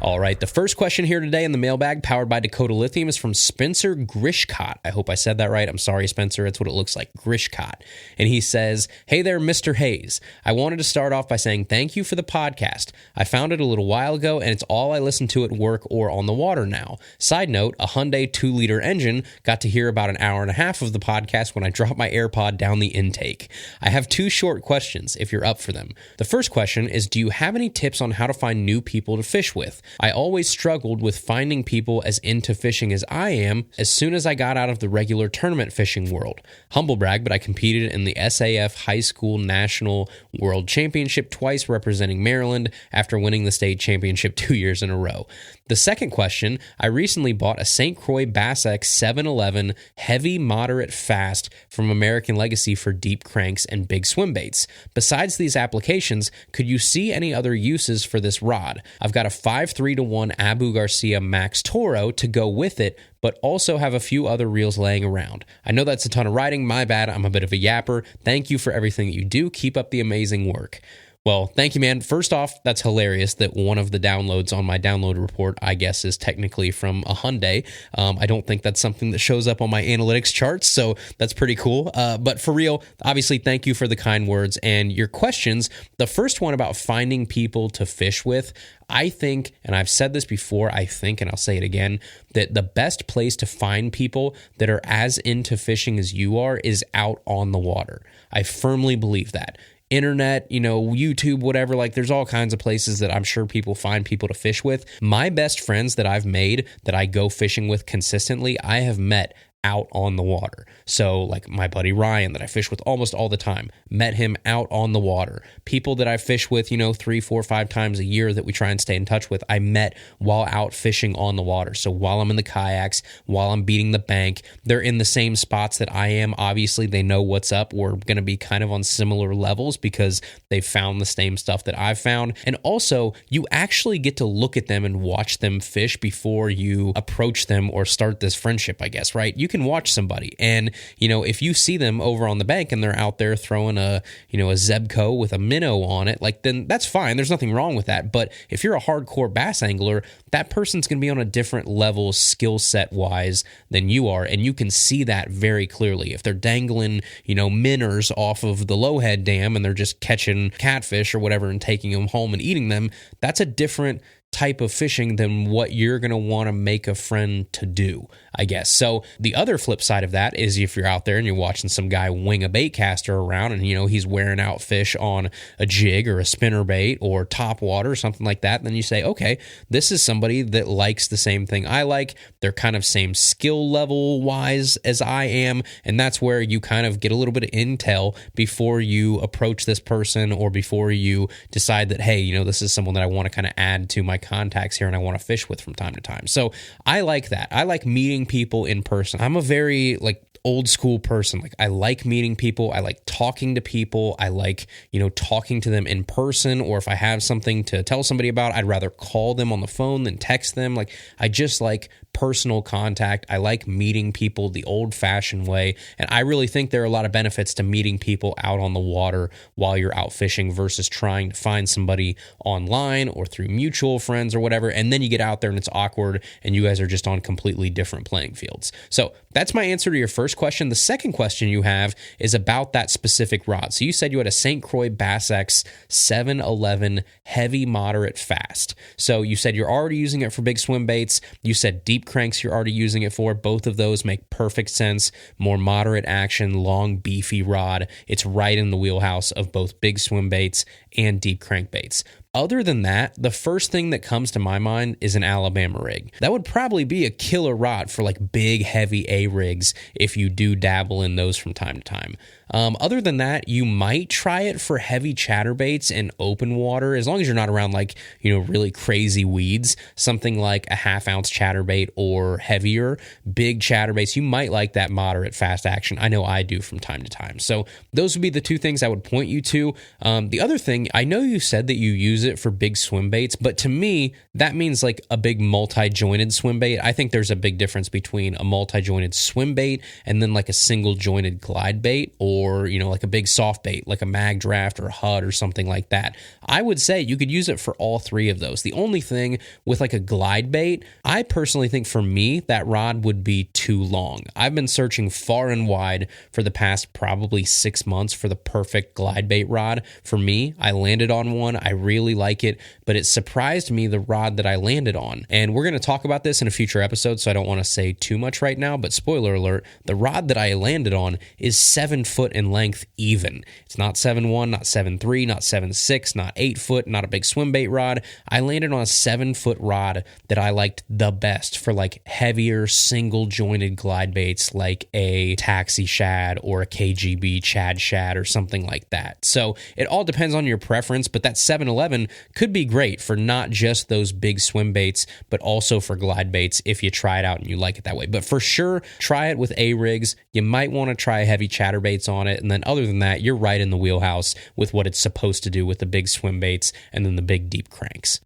All right, the first question here today in the mailbag, powered by Dakota Lithium, is from Spencer Grishcott. I hope I said that right. I'm sorry, Spencer. It's what it looks like, Grishcott. And he says, "Hey there, Mr. Hayes. I wanted to start off by saying thank you for the podcast. I found it a little while ago, and it's all I listen to at work or on the water now. Side note, a Hyundai 2-liter engine. Got to hear about an hour and a half of the podcast when I dropped my AirPod down the intake. I have 2 short questions, if you're up for them. The first question is, do you have any tips on how to find new people to fish with? I always struggled with finding people as into fishing as I am as soon as I got out of the regular tournament fishing world. Humble brag, but I competed in the SAF High School National World Championship twice representing Maryland after winning the state championship 2 years in a row. The second question, I recently bought a St. Croix Bass X 711 heavy, moderate, fast from American Legacy for deep cranks and big swim baits. Besides these applications, could you see any other uses for this rod? I've got a 5.3-to-1 Abu Garcia Max Toro to go with it, but also have a few other reels laying around. I know that's a ton of writing. My bad. I'm a bit of a yapper. Thank you for everything that you do. Keep up the amazing work." Well, thank you, man. First off, that's hilarious that one of the downloads on my download report, I guess, is technically from a Hyundai. I don't think that's something that shows up on my analytics charts, so that's pretty cool. But for real, obviously, thank you for the kind words and your questions. The first one about finding people to fish with, I think, and I've said this before, I think, and I'll say it again, that the best place to find people that are as into fishing as you are is out on the water. I firmly believe that. internet, YouTube, whatever. Like there's all kinds of places that I'm sure people find people to fish with. My best friends that I've made that I go fishing with consistently, I have met out on the water. So like my buddy Ryan that I fish with almost all the time, met him out on the water. People that I fish with, 3, 4, 5 times a year that we try and stay in touch with, I met while out fishing on the water. So while I'm in the kayaks, while I'm beating the bank, they're in the same spots that I am. Obviously, they know what's up. We're going to be kind of on similar levels because they've found the same stuff that I've found. And also, you actually get to look at them and watch them fish before you approach them or start this friendship, I guess, right? You can watch somebody, and if you see them over on the bank and they're out there throwing a Zebco with a minnow on it, like, then that's fine. There's nothing wrong with that. But if you're a hardcore bass angler, that person's going to be on a different level skill set wise than you are, and you can see that very clearly. If they're dangling minnows off of the Lowhead Dam and they're just catching catfish or whatever and taking them home and eating them, that's a different type of fishing than what you're going to want to make a friend to do, I guess. So the other flip side of that is if you're out there and you're watching some guy wing a bait caster around and he's wearing out fish on a jig or a spinner bait or top water or something like that, then you say, okay, this is somebody that likes the same thing I like. They're kind of same skill level wise as I am, and that's where you kind of get a little bit of intel before you approach this person or before you decide that, hey, this is someone that I want to kind of add to my contacts here and I want to fish with from time to time. So I like that. I like meeting people in person. I'm a very old school person. Like I like meeting people. I like talking to people. I like, talking to them in person, or if I have something to tell somebody about, I'd rather call them on the phone than text them. Like I just like personal contact. I like meeting people the old-fashioned way, and I really think there are a lot of benefits to meeting people out on the water while you're out fishing versus trying to find somebody online or through mutual friends or whatever, and then you get out there and it's awkward and you guys are just on completely different playing fields. So that's my answer to your first question. The second question you have is about that specific rod. So you said you had a St. Croix Bass X 711 heavy, moderate, fast. So you said you're already using it for big swim baits. You said deep cranks you're already using it for. Both of those make perfect sense. More moderate action, long, beefy rod. It's right in the wheelhouse of both big swim baits and deep crankbaits. Other than that, the first thing that comes to my mind is an Alabama rig. That would probably be a killer rod for big, heavy A rigs if you do dabble in those from time to time. Other than that, you might try it for heavy chatterbaits in open water, as long as you're not around really crazy weeds. Something like a 1/2 ounce chatterbait or heavier, big chatterbaits. You might like that moderate fast action. I know I do from time to time. So those would be the two things I would point you to. The other thing, I know you said that you use it for big swim baits, but to me, that means a big multi-jointed swim bait. I think there's a big difference between a multi-jointed swim bait and then a single jointed glide bait, or a big soft bait like a mag draft or a HUD or something like that. I would say you could use it for all three of those. The only thing with a glide bait, I personally think for me that rod would be too long. I've been searching far and wide for the past probably 6 months for the perfect glide bait rod. For me, I landed on one. I really like it, but it surprised me the rod that I landed on. And we're going to talk about this in a future episode, so I don't want to say too much right now, but spoiler alert, the rod that I landed on is 7 foot in length even. It's not 7'1", not 7'3", not 7'6", not 8 foot, not a big swim bait rod. I landed on a 7 foot rod that I liked the best for heavier single jointed glide baits like a Taxi Shad or a KGB Chad Shad or something like that. So it all depends on your preference, but that 711 could be great for not just those big swim baits, but also for glide baits if you try it out and you like it that way. But for sure, try it with A-rigs. You might want to try heavy chatterbaits on it, and then other than that, you're right in the wheelhouse with what it's supposed to do with the big swim baits and then the big deep cranks.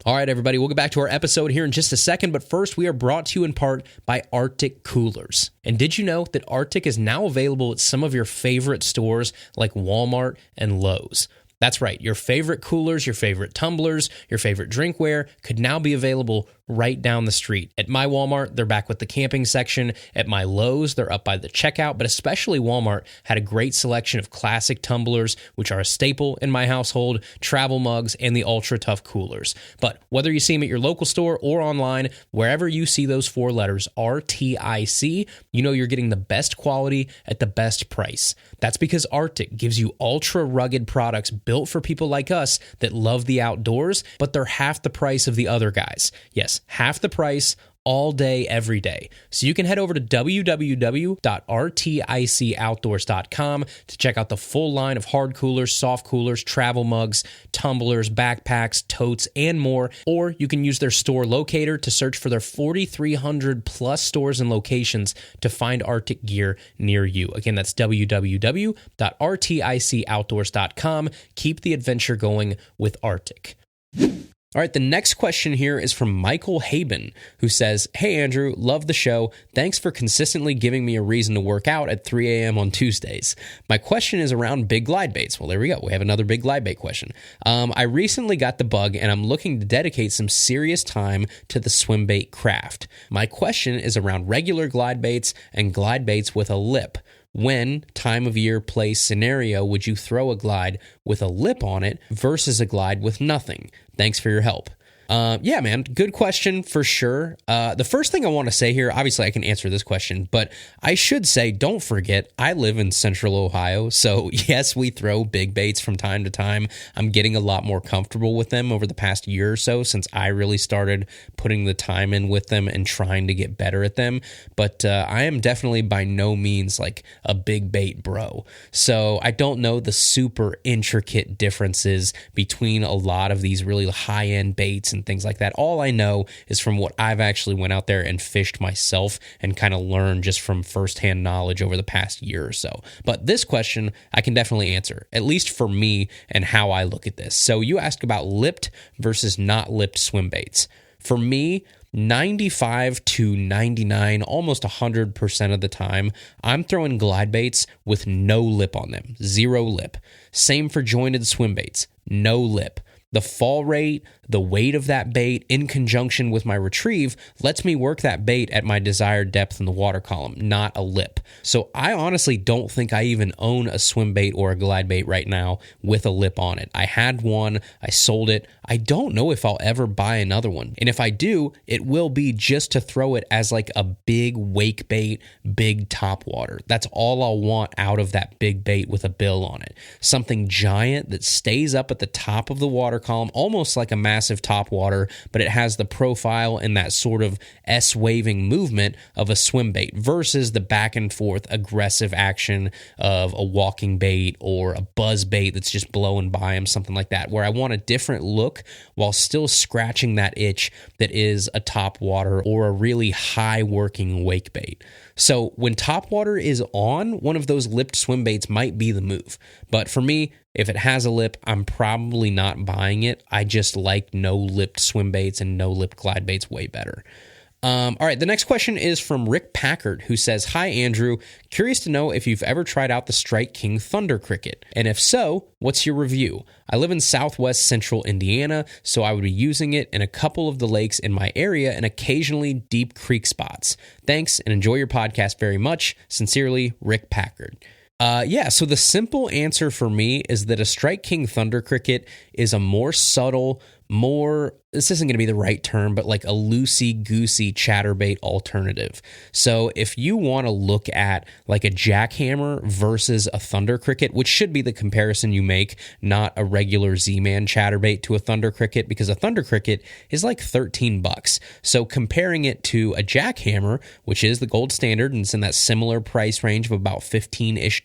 All right, everybody, we'll get back to our episode here in just a second, but first we are brought to you in part by RTIC Coolers. And did you know that RTIC is now available at some of your favorite stores like Walmart and Lowe's? That's right, your favorite coolers, your favorite tumblers, your favorite drinkware could now be available right down the street. At my Walmart, they're back with the camping section. At my Lowe's, they're up by the checkout, but especially Walmart had a great selection of classic tumblers, which are a staple in my household, travel mugs, and the Ultra Tough coolers. But whether you see them at your local store or online, wherever you see those 4 letters, RTIC, you know you're getting the best quality at the best price. That's because RTIC gives you ultra rugged products built for people like us that love the outdoors, but they're half the price of the other guys. Yes, half the price, all day, every day. So you can head over to www.rticoutdoors.com to check out the full line of hard coolers, soft coolers, travel mugs, tumblers, backpacks, totes, and more. Or you can use their store locator to search for their 4,300 plus stores and locations to find RTIC gear near you. Again, that's www.rticoutdoors.com. Keep the adventure going with RTIC. All right, the next question here is from Michael Haben, who says, "Hey, Andrew, love the show. Thanks for consistently giving me a reason to work out at 3 a.m. on Tuesdays. My question is around big glide baits." Well, there we go. We have another big glide bait question. I recently got the bug, and I'm looking to dedicate some serious time to the swim bait craft. My question is around regular glide baits and glide baits with a lip. When, time of year, place, scenario would you throw a glide with a lip on it versus a glide with nothing? Thanks for your help. Yeah, man, good question for sure. The first thing I want to say here, obviously I can answer this question, but I should say, don't forget, I live in central Ohio, so yes, we throw big baits from time to time. I'm getting a lot more comfortable with them over the past year or so since I really started putting the time in with them and trying to get better at them, but I am definitely by no means like a big bait bro. So I don't know the super intricate differences between a lot of these really high-end baits and things like that. All I know is from what I've actually went out there and fished myself and kind of learned just from firsthand knowledge over the past year or so. But this question I can definitely answer, at least for me and how I look at this. So you asked about lipped versus not lipped swim baits. For me, 95 to 99, almost 100% of the time, I'm throwing glide baits with no lip on them, 0 lip. Same for jointed swim baits, no lip. The fall rate, the weight of that bait in conjunction with my retrieve lets me work that bait at my desired depth in the water column, not a lip. So I honestly don't think I even own a swim bait or a glide bait right now with a lip on it. I had one, I sold it. I don't know if I'll ever buy another one. And if I do, it will be just to throw it as like a big wake bait, big top water. That's all I'll want out of that big bait with a bill on it. Something giant that stays up at the top of the water column, almost like a massive top water, but it has the profile and that sort of S-waving movement of a swim bait versus the back and forth aggressive action of a walking bait or a buzz bait that's just blowing by him, something like that, where I want a different look while still scratching that itch that is a top water or a really high working wake bait. So when top water is on, one of those lipped swim baits might be the move. But for me, if it has a lip, I'm probably not buying it. I just like no lipped swim baits and no lipped glide baits way better. All right, the next question is from Rick Packard, who says, "Hi, Andrew. Curious to know if you've ever tried out the Strike King Thunder Cricket. And if so, what's your review? I live in southwest central Indiana, so I would be using it in a couple of the lakes in my area and occasionally deep creek spots. Thanks, and enjoy your podcast very much. Sincerely, Rick Packard." So the simple answer for me is that a Strike King Thunder Cricket is a more subtle, this isn't going to be the right term, but like a loosey-goosey chatterbait alternative. So if you want to look at like a jackhammer versus a thunder cricket, which should be the comparison you make, not a regular Z-Man chatterbait to a thunder cricket, because a thunder cricket is like $13. So comparing it to a jackhammer, which is the gold standard and it's in that similar price range of about $15-ish,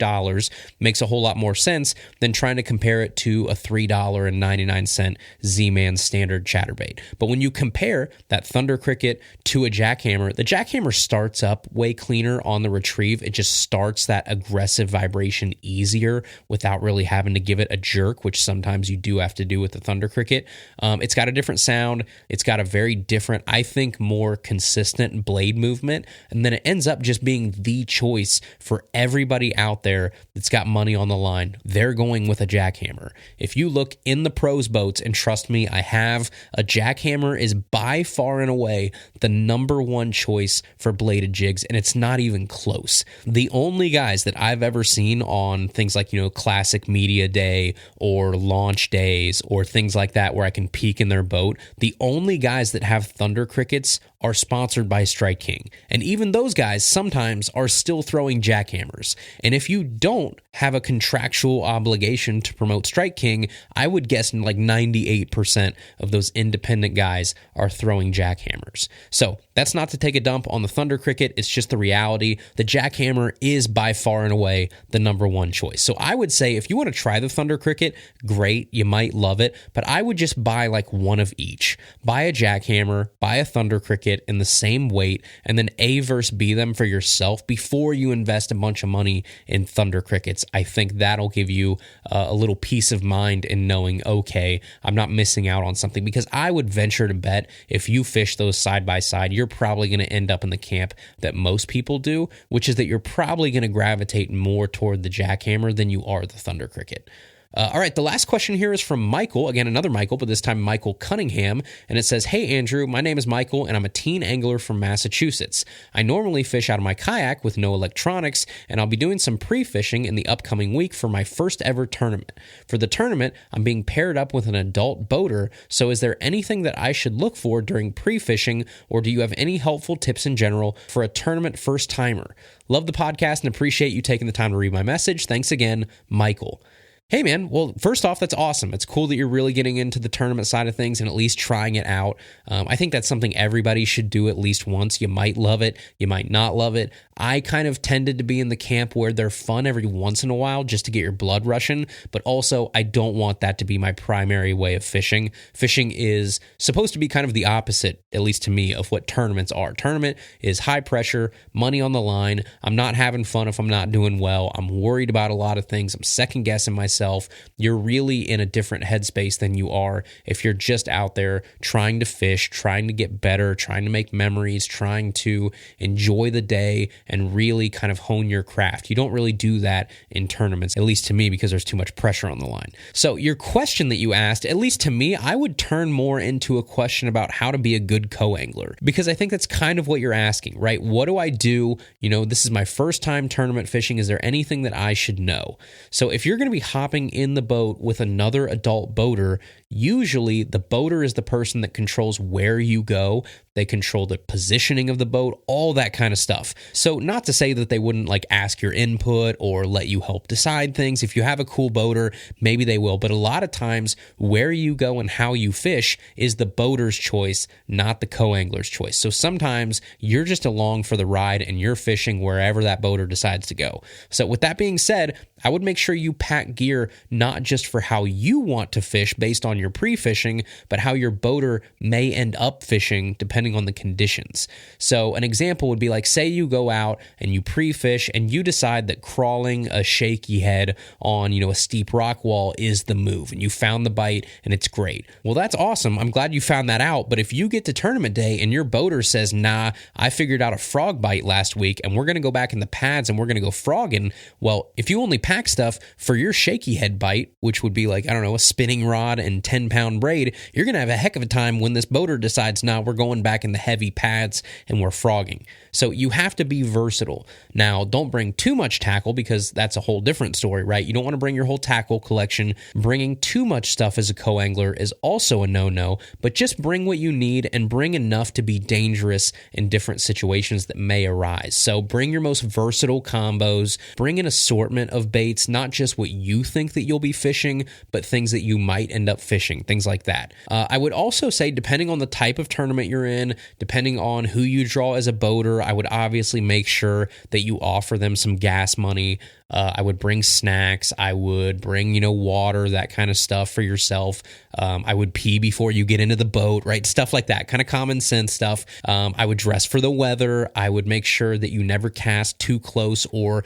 makes a whole lot more sense than trying to compare it to a $3.99 Z-Man standard chatterbait. But when you compare that thunder cricket to a jackhammer, the jackhammer starts up way cleaner on the retrieve. It just starts that aggressive vibration easier without really having to give it a jerk, which sometimes you do have to do with the thunder cricket. It's got a different sound. It's got a very different, I think, more consistent blade movement. And then it ends up just being the choice for everybody out there that's got money on the line. They're going with a jackhammer. If you look in the pros boats, and trust me, I have a jackhammer is by far and away the number one choice for bladed jigs, and it's not even close. The only guys that I've ever seen on things like, Classic Media Day or launch days or things like that where I can peek in their boat, the only guys that have Thunder Crickets are sponsored by Strike King. And even those guys sometimes are still throwing jackhammers. And if you don't have a contractual obligation to promote Strike King, I would guess like 98% of those independent guys are throwing jackhammers. So that's not to take a dump on the Thunder Cricket. It's just the reality. The jackhammer is by far and away the number one choice. So I would say if you want to try the Thunder Cricket, great, you might love it, but I would just buy like one of each. Buy a jackhammer, buy a Thunder Cricket in the same weight, and then A versus B them for yourself before you invest a bunch of money in Thunder Crickets. I think that'll give you a little peace of mind in knowing, okay, I'm not missing out on something, because I would venture to bet if you fish those side by side, you're probably going to end up in the camp that most people do, which is that you're probably going to gravitate more toward the jackhammer than you are the Thunder Cricket. All right, the last question here is from Michael. Again, another Michael, but this time Michael Cunningham. And it says, "Hey, Andrew, my name is Michael, and I'm a teen angler from Massachusetts. I normally fish out of my kayak with no electronics, and I'll be doing some pre-fishing in the upcoming week for my first ever tournament. For the tournament, I'm being paired up with an adult boater, so is there anything that I should look for during pre-fishing, or do you have any helpful tips in general for a tournament first-timer? Love the podcast and appreciate you taking the time to read my message. Thanks again, Michael." Hey, man. Well, first off, that's awesome. It's cool that you're really getting into the tournament side of things and at least trying it out. I think that's something everybody should do at least once. You might love it. You might not love it. I kind of tended to be in the camp where they're fun every once in a while just to get your blood rushing, but also I don't want that to be my primary way of fishing. Fishing is supposed to be kind of the opposite, at least to me, of what tournaments are. Tournament is high pressure, money on the line. I'm not having fun if I'm not doing well. I'm worried about a lot of things. I'm second guessing myself. You're really in a different headspace than you are if you're just out there trying to fish, trying to get better, trying to make memories, trying to enjoy the day and really kind of hone your craft. You don't really do that in tournaments, at least to me, because there's too much pressure on the line. So your question that you asked, at least to me, I would turn more into a question about how to be a good co-angler, because I think that's kind of what you're asking, right? What do I do? This is my first time tournament fishing. Is there anything that I should know? So if you're going to be hopping in the boat with another adult boater, usually the boater is the person that controls where you go. They control the positioning of the boat, all that kind of stuff. So not to say that they wouldn't ask your input or let you help decide things. If you have a cool boater, maybe they will. But a lot of times where you go and how you fish is the boater's choice, not the co-angler's choice. So sometimes you're just along for the ride and you're fishing wherever that boater decides to go. So with that being said, I would make sure you pack gear not just for how you want to fish based on your pre-fishing, but how your boater may end up fishing depending on the conditions. So an example would be say you go out and you pre-fish and you decide that crawling a shaky head on, a steep rock wall is the move, and you found the bite and it's great. Well, that's awesome. I'm glad you found that out. But if you get to tournament day and your boater says, nah, I figured out a frog bite last week and we're going to go back in the pads and we're going to go frogging. Well, if you only pack stuff for your shaky head bite, which would be a spinning rod and 10-pound braid, you're going to have a heck of a time when this boater decides, nah, we're going back in the heavy pads and we're frogging. So you have to be versatile. Now, don't bring too much tackle, because that's a whole different story, right? You don't want to bring your whole tackle collection. Bringing too much stuff as a co-angler is also a no-no, but just bring what you need and bring enough to be dangerous in different situations that may arise. So bring your most versatile combos, bring an assortment of baits, not just what you think that you'll be fishing, but things that you might end up fishing, things like that. I would also say, depending on the type of tournament you're in, depending on who you draw as a boater, I would obviously make sure that you offer them some gas money. I would bring snacks. I would bring, water, that kind of stuff for yourself. I would pee before you get into the boat, right? Stuff like that, kind of common sense stuff. I would dress for the weather. I would make sure that you never cast too close or,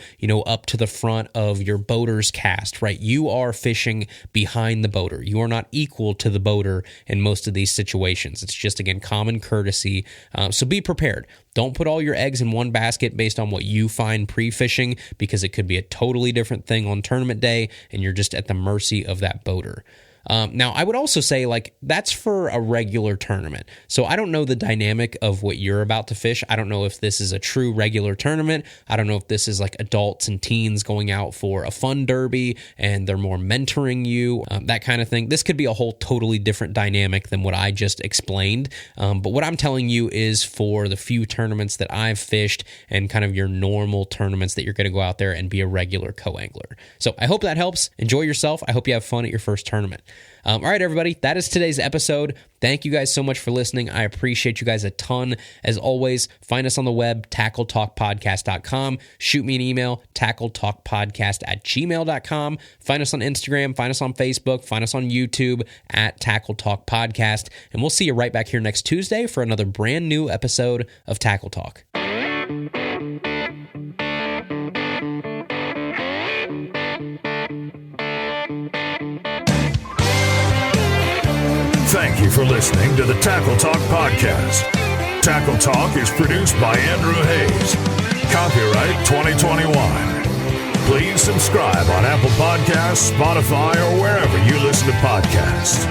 up to the front of your boater's cast, right? You are fishing behind the boater. You are not equal to the boater in most of these situations. It's just, again, common courtesy. So be prepared. Don't put all your eggs in one basket based on what you find pre-fishing, because it could be a totally different thing on tournament day and you're just at the mercy of that boater. Now, I would also say, like, that's for a regular tournament. So I don't know the dynamic of what you're about to fish. I don't know if this is a true regular tournament. I don't know if this is like adults and teens going out for a fun derby and they're more mentoring you, that kind of thing. This could be a whole totally different dynamic than what I just explained. But what I'm telling you is for the few tournaments that I've fished and kind of your normal tournaments that you're going to go out there and be a regular co-angler. So I hope that helps. Enjoy yourself. I hope you have fun at your first tournament. All right, everybody, that is today's episode. Thank you guys so much for listening. I appreciate you guys a ton. As always, find us on the web, tackletalkpodcast.com. Shoot me an email, tackletalkpodcast@gmail.com. Find us on Instagram, find us on Facebook, find us on YouTube at Tackle Talk Podcast. And we'll see you right back here next Tuesday for another brand new episode of Tackle Talk. Thank you for listening to the Tackle Talk Podcast. Tackle Talk is produced by Andrew Hayes. Copyright 2021. Please subscribe on Apple Podcasts, Spotify, or wherever you listen to podcasts.